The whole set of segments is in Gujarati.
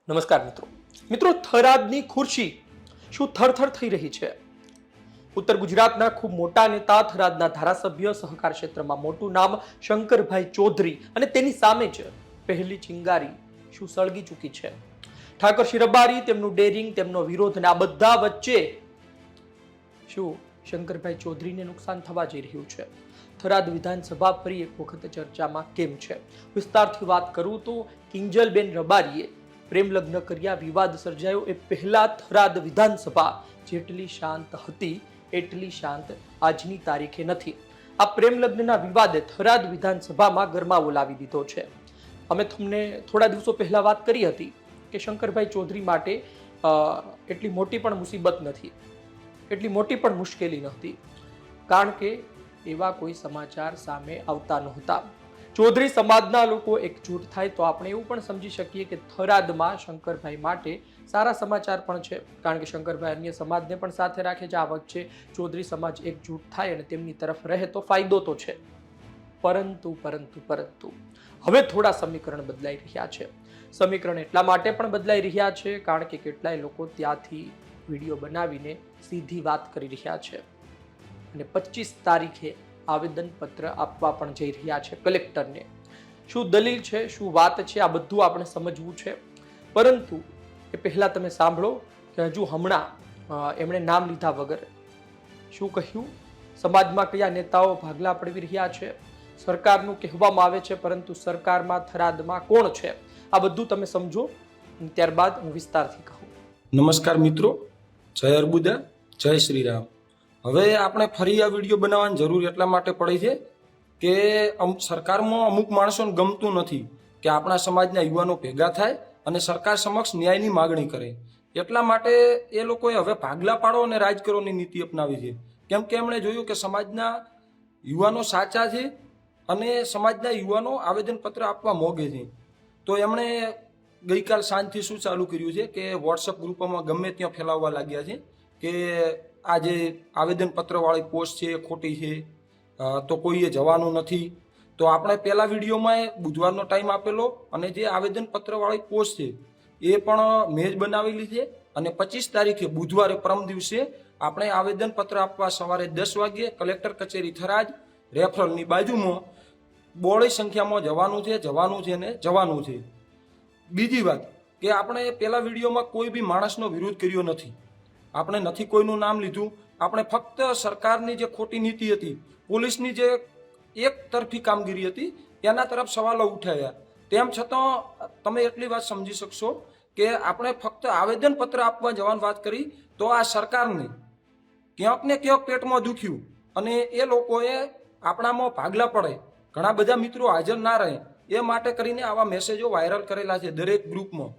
નમસ્કાર મિત્રો થરાદની ખુરશી શું થરથર થઈ રહી છે? ઉત્તર ગુજરાતના ખૂબ મોટા નેતા થરાદના ધારાસભ્ય સહકાર ક્ષેત્રમાં મોટું નામ શંકરભાઈ ચૌધરી અને તેની સામે જ પહેલી ચિંગારી શું સળગી ચૂકી છે? ઠાકર શિરબારી, તેમનું ડેરિંગ, તેમનો વિરોધ અને આ બધા વચ્ચે શું શંકરભાઈ ચૌધરીને નુકસાન થવા જઈ રહ્યું છે? થરાદ વિધાનસભા ફરી એક વખત ચર્ચામાં કેમ છે? વિસ્તારથી વાત કરું તો કિંજલબેન રબારીએ પ્રેમ લગ્ન કર્યા, વિવાદ સર્જાયો. એ પહેલા થરાદ વિધાનસભા જેટલી શાંત હતી એટલી શાંત આજની તારીખે નથી. આ પ્રેમ લગ્નના વિવાદે થરાદ વિધાનસભામાં ગરમાવો લાવી દીધો છે. અમે તમને થોડા દિવસો પહેલા વાત કરી હતી કે શંકરભાઈ ચૌધરી માટે એટલી મોટી પણ મુસીબત નથી, એટલી મોટી પણ મુશ્કેલી નહોતી, કારણ કે એવા કોઈ સમાચાર સામે આવતા નહોતા. ચૌધરી સમાજના લોકો એકજૂટ થાય તો આપણે એવું પણ સમજી શકીએ કે થરાદમાં શંકરભાઈ માટે સારા સમાચાર પણ છે, કારણ કે શંકરભાઈ અન્ય સમાજને પણ સાથે રાખે છે. આ વચ્ચે ચૌધરી સમાજ એકજૂટ થાય અને તેમની તરફ રહે તો ફાયદો તો છે. પરંતુ હવે થોડા સમીકરણ બદલાઈ રહ્યા છે. સમીકરણ એટલા માટે પણ બદલાઈ રહ્યા છે કારણ કે કેટલાય લોકો ત્યાંથી વિડીયો બનાવીને સીધી વાત કરી રહ્યા છે અને 25 તારીખે આવેદનપત્ર આપવા પણ જઈ રહ્યા છે કલેક્ટરને. શું દલીલ છે, શું વાત છે, આ બધું આપણે સમજવું છે. પરંતુ એ પહેલા તમે સાંભળો કે હજુ હમણાં એમણે નામ લીધા વગર શું કહ્યું, સમાજમાં કયા નેતાઓ ભાગલા પડવી રહ્યા છે, સરકારનું કહેવામાં આવે છે પરંતુ સરકારમાં થરાદમાં કોણ છે, આ બધું તમે સમજો. ત્યારબાદ હું વિસ્તારથી કહું. નમસ્કાર મિત્રો, જય અર્બુદા, જય શ્રી રામ. હવે આપણે ફરી આ વિડીયો બનાવવાની જરૂર એટલા માટે પડી છે કે સરકારમાં અમુક માણસોને ગમતું નથી કે આપણા સમાજના યુવાનો ભેગા થાય અને સરકાર સમક્ષ ન્યાયની માગણી કરે. એટલા માટે એ લોકોએ હવે ભાગલા પાડો અને રાજ કરોની નીતિ અપનાવી છે. કેમ કે એમણે જોયું કે સમાજના યુવાનો સાચા છે અને સમાજના યુવાનો આવેદનપત્ર આપવા મોગે છે. તો એમણે ગઈકાલ સાંજથી શું ચાલુ કર્યું છે કે વોટ્સઅપ ગ્રુપોમાં ગમે ત્યાં ફેલાવવા લાગ્યા છે કે આ જે આવેદનપત્રવાળી પોસ્ટ છે એ ખોટી છે, તો કોઈએ જવાનું નથી. તો આપણે પહેલા વિડીયોમાં બુધવારનો ટાઈમ આપેલો અને જે આવેદનપત્રવાળી પોસ્ટ છે એ પણ મેં જ બનાવેલી છે અને 25 તારીખે બુધવારે પરમ દિવસે આપણે આવેદનપત્ર આપવા સવારે 10 વાગ્યે કલેક્ટર કચેરી થરાદ રેફરલની બાજુમાં બહોળી સંખ્યામાં જવાનું છે. બીજી વાત કે આપણે પહેલા વિડીયોમાં કોઈ બી માણસનો વિરોધ કર્યો નથી, આપણે નથી કોઈનું નામ લીધું. આપણે ફક્ત સરકારની જે ખોટી નીતિ હતી, પોલીસની જે એક તરફી કામગીરી હતી એના તરફ સવાલો ઉઠાવ્યા. તેમ છતાં તમે એટલી વાત સમજી શકશો કે આપણે ફક્ત આવેદનપત્ર આપવા જવાની વાત કરી તો આ સરકારને ક્યાંક ને ક્યાંક પેટમાં દુખ્યું અને એ લોકોએ આપણામાં ભાગલા પડે, ઘણા બધા મિત્રો હાજર ના રહે એ માટે કરીને આવા મેસેજો વાયરલ કરેલા છે દરેક ગ્રુપમાં.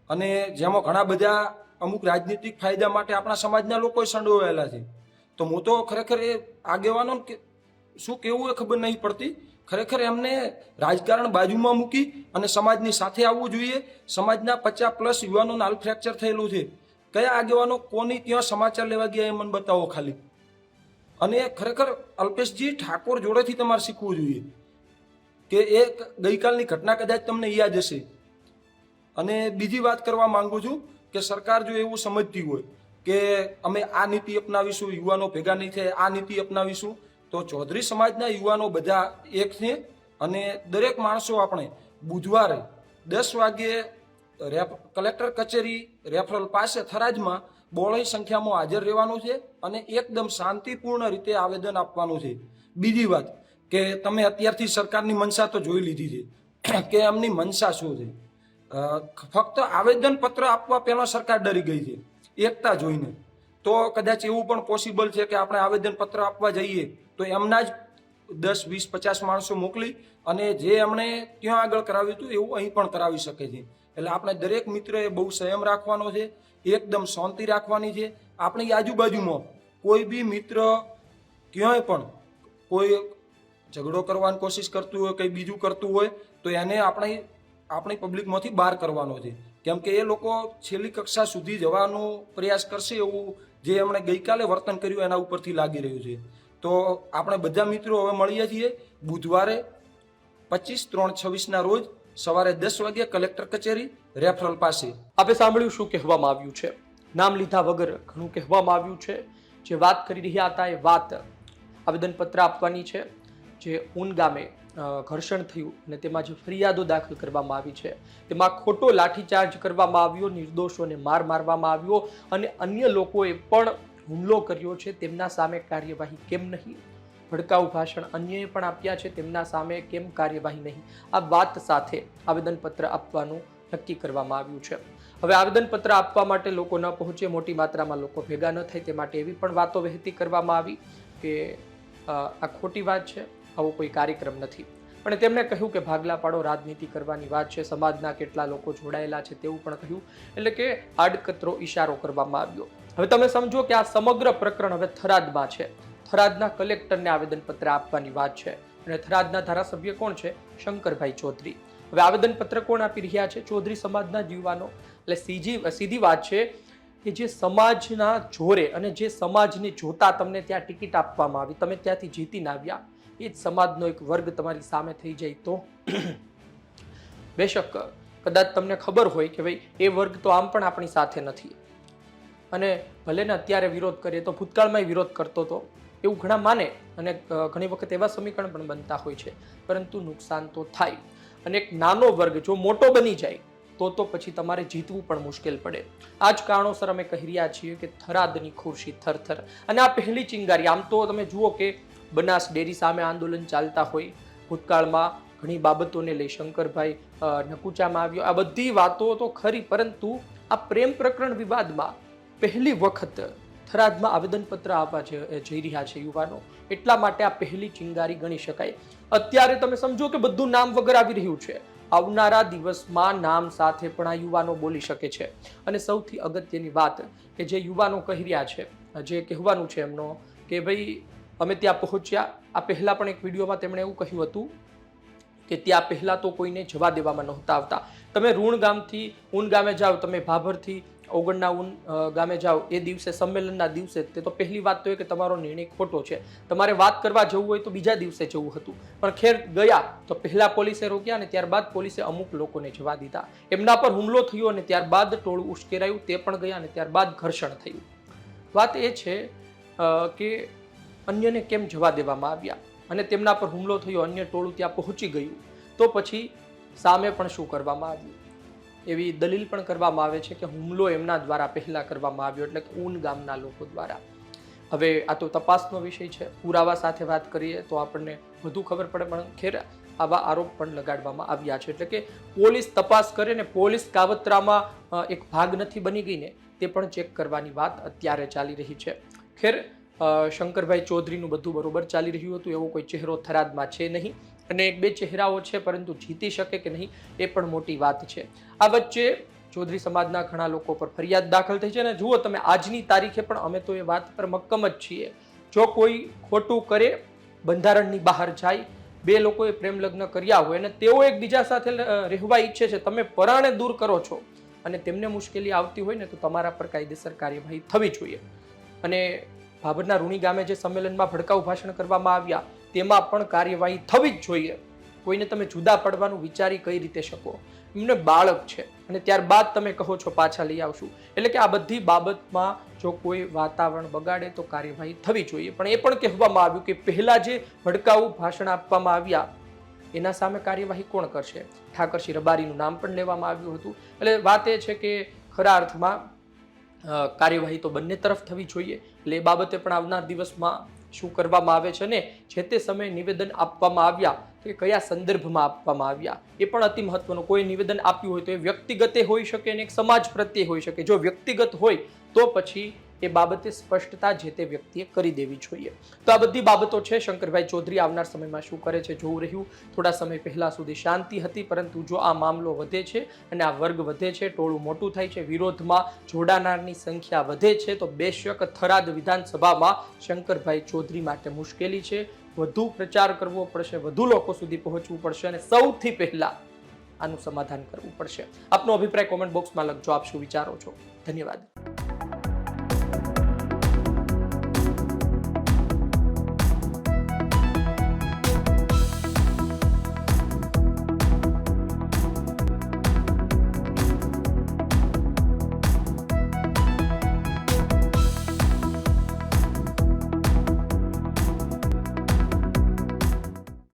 અને જેમાં ઘણા બધા અમુક રાજનીતિક ફાયદા માટે આપણા સમાજના લોકો સંડોવાયેલા છે. તો હું તો ખરેખર એ આગેવાનો શું કેવું એ ખબર નહીં પડતી. ખરેખર એમને રાજકારણ બાજુમાં મૂકી અને સમાજની સાથે આવવું જોઈએ. સમાજના 50+ યુવાનોને હાલ ફ્રેક્ચર થયેલું છે. કયા આગેવાનો કોની ત્યાં સમાચાર લેવા ગયા એ મને બતાવો ખાલી. અને ખરેખર અલ્પેશજી ઠાકોર જોડેથી તમારે શીખવું જોઈએ કે એ ગઈકાલની ઘટના કદાચ તમને યાદ હશે. અને બીજી વાત કરવા માંગુ છું કે સરકાર જો એવું સમજતી હોય કે અમે આ નીતિ અપનાવીશું, યુવાનો ભેગા નહીં થાય, આ નીતિ અપનાવીશું, તો ચૌધરી સમાજના યુવાનો બધા એક છે અને દરેક માણસો આપણે બુધવારે 10 વાગ્યે કલેક્ટર કચેરી રેફરલ પાસે થરાદમાં બહોળી સંખ્યામાં હાજર રહેવાનું છે અને એકદમ શાંતિપૂર્ણ રીતે આવેદન આપવાનું છે. બીજી વાત કે તમે અત્યારથી સરકારની મનસા તો જોઈ લીધી છે કે એમની મનસા શું છે. ફક્ત આવેદનપત્ર આપવા પહેલા સરકાર ડરી ગઈ છે એકતા જોઈને. તો કદાચ એવું પણ પોસિબલ છે કે આપણે આવેદનપત્ર આપવા જઈએ તો એમના જ 10, 20, 50 માણસો મોકલી અને જે એમણે ત્યાં આગળ કરાવ્યું હતું એવું અહીં પણ કરાવી શકે છે. એટલે આપણે દરેક મિત્રએ બહુ સંયમ રાખવાનો છે, એકદમ શાંતિ રાખવાની છે. આપણી આજુબાજુમાં કોઈ બી મિત્ર ક્યાંય પણ કોઈ ઝઘડો કરવાની કોશિશ કરતું હોય, કંઈ બીજું કરતું હોય તો એને આપણી પબ્લિકમાંથી બહાર કરવાનો છે. કેમ કે એ લોકો છેલ્લી કક્ષા સુધી જવાનો પ્રયાસ કરશે એવું જે એમણે ગઈકાલે વર્તન કર્યું એના ઉપરથી લાગી રહ્યું છે. તો આપણે બધા મિત્રો હવે મળીએ છીએ બુધવારે 25/3/26 રોજ સવારે 10 વાગ્યે કલેક્ટર કચેરી રેફરલ પાસે. આપણે સાંભળ્યું શું કહેવામાં આવ્યું છે, નામ લીધા વગર ઘણું કહેવામાં આવ્યું છે. જે વાત કરી રહ્યા હતા એ વાત આવેદનપત્ર આપવાની છે. જે ઊન ગામે ઘર્ષણ થયું અને તેમાં જે ફરિયાદો દાખલ કરવામાં આવી છે તેમાં ખોટો લાઠીચાર્જ કરવામાં આવ્યો, નિર્દોષોને માર મારવામાં આવ્યો અને અન્ય લોકોએ પણ હુમલો કર્યો છે. તેમના સામે કાર્યવાહી કેમ નહીં? ભડકાઉ ભાષણ અન્યએ પણ આપ્યા છે, તેમના સામે કેમ કાર્યવાહી નહીં? આ વાત સાથે આવેદનપત્ર આપવાનું નક્કી કરવામાં આવ્યું છે. હવે આવેદનપત્ર આપવા માટે લોકો ન પહોંચે, મોટી માત્રામાં લોકો ભેગા ન થાય તે માટે એવી પણ વાતો વહેતી કરવામાં આવી કે આ ખોટી વાત છે, આવો કોઈ કાર્યક્રમ નથી. પણ તેમણે કહ્યું કે ભાગલા પાડો રાજનીતિ કરવાની વાત છે, સમાજના કેટલા લોકો જોડાયેલા છે તેવું પણ કહ્યું. એટલે કે આડકતરો ઈશારો કરવામાં આવ્યો. હવે તમે સમજો કે આ સમગ્ર પ્રકરણ હવે થરાદમાં છે. થરાદના કલેક્ટરને આવેદનપત્ર આપવાની વાત છે અને થરાદના ધારાસભ્ય કોણ છે? શંકરભાઈ ચૌધરી. હવે આવેદનપત્ર કોણ આપી રહ્યા છે? ચૌધરી સમાજના જ યુવાનો. એટલે સીધી વાત છે કે જે સમાજના જોરે અને જે સમાજને જોતા તમને ત્યાં ટિકિટ આપવામાં આવી, તમે ત્યાંથી જીતીને આવ્યા, એ જ સમાજનો એક વર્ગ તમારી સામે થઈ જાય તો બેશક કદાચ તમને ખબર હોય કે ભાઈ એ વર્ગ તો આમ પણ આપણી સાથે નથી અને ભલે ને અત્યારે વિરોધ કરીએ તો ભૂતકાળમાં વિરોધ કરતો હતો એવું ઘણા માને અને ઘણી વખત એવા સમીકરણ પણ બનતા હોય છે, પરંતુ નુકસાન તો થાય. અને એક નાનો વર્ગ જો મોટો બની જાય તો પછી તમારે જીતવું પણ મુશ્કેલ પડે. આ જ કારણોસર અમે કહી રહ્યા છીએ કે થરાદની ખુરશી થરથર. અને આ પહેલી ચિંગારી. આમ તો તમે જુઓ કે બનાસ ડેરી સામે આંદોલન ચાલતા હોય, ભૂતકાળમાં ઘણી બાબતોને લઈ શંકરભાઈ નકુચામાં આવ્યો, આ બધી વાતો તો ખરી, પરંતુ આ પ્રેમ પ્રકરણ વિવાદમાં પહેલી વખત થરાદમાં આવેદનપત્ર આપવા જઈ રહ્યા છે યુવાનો. એટલા માટે આ પહેલી ચિંગારી ગણી શકાય. અત્યારે તમે સમજો કે બધું નામ વગર આવી રહ્યું છે, આવનારા દિવસમાં નામ સાથે પણ આ યુવાનો બોલી શકે છે. અને સૌથી અગત્યની વાત કે જે યુવાનો કહી રહ્યા છે, જે કહેવાનું છે એમનો કે ભાઈ અમે ત્યાં પહોંચ્યા, આ પહેલા પણ એક વિડીયોમાં તેમણે એવું કહ્યું હતું કે ત્યાં પહેલા તો કોઈને જવા દેવામાં નહોતા આવતા. તમે રૂણ ગામથી ઊન ગામે જાઓ, તમે ભાભરથી ઓગણના ઊન ગામે જાઓ, એ દિવસે સંમેલનના દિવસે તે તો પહેલી વાત તો એ કે તમારો નિર્ણય ખોટો છે, તમારે વાત કરવા જવું હોય તો બીજા દિવસે જવું હતું, પણ ખેર ગયા તો પહેલા પોલીસે રોક્યા અને ત્યારબાદ પોલીસે અમુક લોકોને જવા દીધા. એમના પર હુમલો થયો અને ત્યારબાદ ટોળું ઉશ્કેરાયું, તે પણ ગયા અને ત્યારબાદ ઘર્ષણ થયું. વાત એ છે કે અન્યને કેમ જવા દેવામાં આવ્યા અને તેમના પર હુમલો થયો, અન્ય ટોળું ત્યાં પહોંચી ગયું તો પછી સામે પણ શું કરવામાં આવ્યું? એવી દલીલ પણ કરવામાં આવે છે કે હુમલો એમના દ્વારા પહેલા કરવામાં આવ્યો, એટલે કે ઊન ગામના લોકો દ્વારા. હવે આ તો તપાસનો વિષય છે, પુરાવા સાથે વાત કરીએ તો આપણને વધુ ખબર પડે, પણ ખેર આવા આરોપ પણ લગાડવામાં આવ્યા છે. એટલે કે પોલીસ તપાસ કરે ને પોલીસ કાવતરામાં એક ભાગ નથી બની ગઈ ને તે પણ ચેક કરવાની વાત અત્યારે ચાલી રહી છે. ખેર શંકરભાઈ ચૌધરીનું બધું બરોબર ચાલી રહ્યું હતું, એવો કોઈ ચહેરો થરાદમાં છે નહીં અને એક બે ચહેરાઓ છે, પરંતુ જીતી શકે કે નહીં એ પણ મોટી વાત છે. આ વચ્ચે ચૌધરી સમાજના ઘણા લોકો પર ફરિયાદ દાખલ થઈ છે અને જુઓ તમે આજની તારીખે પણ અમે તો એ વાત પર મક્કમ જ છીએ, જો કોઈ ખોટું કરે, બંધારણની બહાર જાય, બે લોકોએ પ્રેમ લગ્ન કર્યા હોય અને તેઓ એકબીજા સાથે રહેવા ઈચ્છે છે, તમે પરાણે દૂર કરો છો અને તેમને મુશ્કેલી આવતી હોય ને તો તમારા પર કાયદેસર કાર્યવાહી થવી જોઈએ. અને ભાભરના રૂણી ગામે જે સંમેલનમાં ભડકાઉ ભાષણ કરવામાં આવ્યા તેમાં પણ કાર્યવાહી થવી જ જોઈએ. કોઈને તમે જુદા પડવાનું વિચારી કઈ રીતે શકો? એમને બાળક છે અને ત્યારબાદ તમે કહો છો પાછા લઈ આવશું. એટલે કે આ બધી બાબતમાં જો કોઈ વાતાવરણ બગાડે તો કાર્યવાહી થવી જોઈએ. પણ એ પણ કહેવામાં આવ્યું કે પહેલા જે ભડકાઉ ભાષણ આપવામાં આવ્યા એના સામે કાર્યવાહી કોણ કરશે? ઠાકરસિંહ રબારીનું નામ પણ લેવામાં આવ્યું હતું. એટલે વાત એ છે કે ખરા અર્થમાં કાર્યવાહી તો બંને તરફ થવી જોઈએ. એટલે એ બાબતે પણ આવનાર દિવસમાં શું કરવામાં આવે છે ને જે તે સમયે નિવેદન આપવામાં આવ્યા તો એ કયા સંદર્ભમાં આપવામાં આવ્યા એ પણ અતિ મહત્વનું. કોઈ નિવેદન આપ્યું હોય તો એ વ્યક્તિગતે હોઈ શકે અને એક સમાજ પ્રત્યે હોઈ શકે. જો વ્યક્તિગત હોય તો પછી એ બાબતે સ્પષ્ટતા જે તે વ્યક્તિએ કરી દેવી જોઈએ. તો આ બધી બાબતો છે. શંકરભાઈ ચૌધરી આવનાર સમયમાં શું કરે છે જોવું રહ્યું. થોડા સમય પહેલા સુધી શાંતિ હતી, પરંતુ જો આ મામલો વધે છે અને આ વર્ગ વધે છે, ટોળું મોટું થાય છે, વિરોધમાં જોડાનારની સંખ્યા વધે છે, તો બેશક થરાદ વિધાનસભામાં શંકરભાઈ ચૌધરી માટે મુશ્કેલી છે. વધુ પ્રચાર કરવો પડશે, વધુ લોકો સુધી પહોંચવું પડશે અને સૌથી પહેલા આનું સમાધાન કરવું પડશે. આપનો અભિપ્રાય કોમેન્ટ બોક્સમાં લખજો. આપ શું વિચારો છો? ધન્યવાદ.